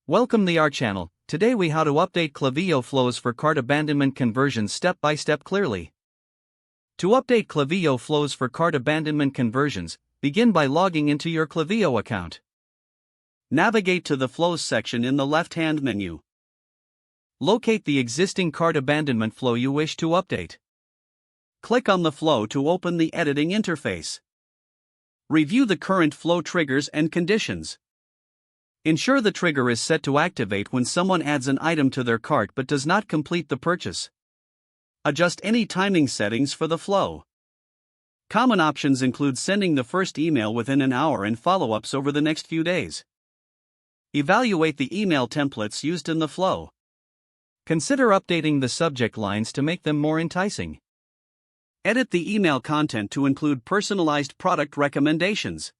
Welcome to our channel. Today we how to update Klaviyo flows for cart abandonment conversions step by step clearly. To update Klaviyo flows for cart abandonment conversions, begin by logging into your Klaviyo account. Navigate to the flows section in the left-hand menu. Locate the existing cart abandonment flow you wish to update. Click on the flow to open the editing interface. Review the current flow triggers and conditions. Ensure the trigger is set to activate when someone adds an item to their cart but does not complete the purchase. Adjust any timing settings for the flow. Common options include sending the first email within an hour and follow-ups over the next few days. Evaluate the email templates used in the flow. Consider updating the subject lines to make them more enticing. Edit the email content to include personalized product recommendations.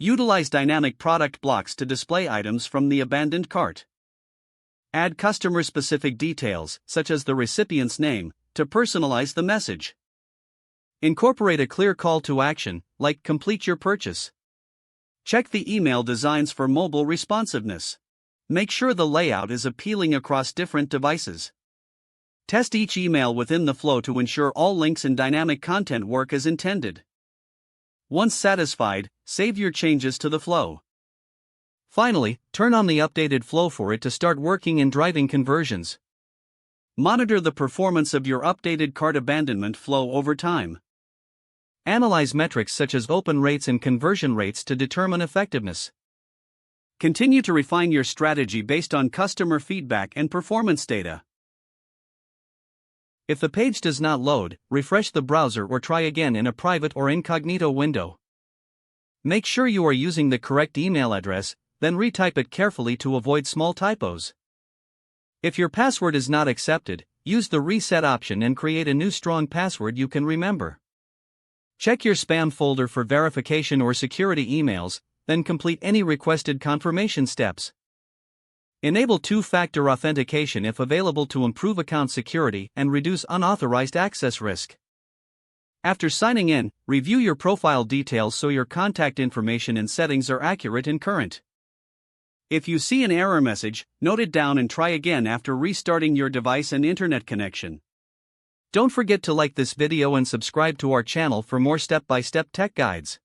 Utilize dynamic product blocks to display items from the abandoned cart. Add customer-specific details, such as the recipient's name, to personalize the message. Incorporate a clear call to action, like complete your purchase. Check the email designs for mobile responsiveness. Make sure the layout is appealing across different devices. Test each email within the flow to ensure all links and dynamic content work as intended. Once satisfied, save your changes to the flow. Finally, turn on the updated flow for it to start working and driving conversions. Monitor the performance of your updated cart abandonment flow over time. Analyze metrics such as open rates and conversion rates to determine effectiveness. Continue to refine your strategy based on customer feedback and performance data. If the page does not load, refresh the browser or try again in a private or incognito window. Make sure you are using the correct email address, then retype it carefully to avoid small typos. If your password is not accepted, use the reset option and create a new strong password you can remember. Check your spam folder for verification or security emails, then complete any requested confirmation steps. Enable two-factor authentication if available to improve account security and reduce unauthorized access risk. After signing in, review your profile details so your contact information and settings are accurate and current. If you see an error message, note it down and try again after restarting your device and internet connection. Don't forget to like this video and subscribe to our channel for more step-by-step tech guides.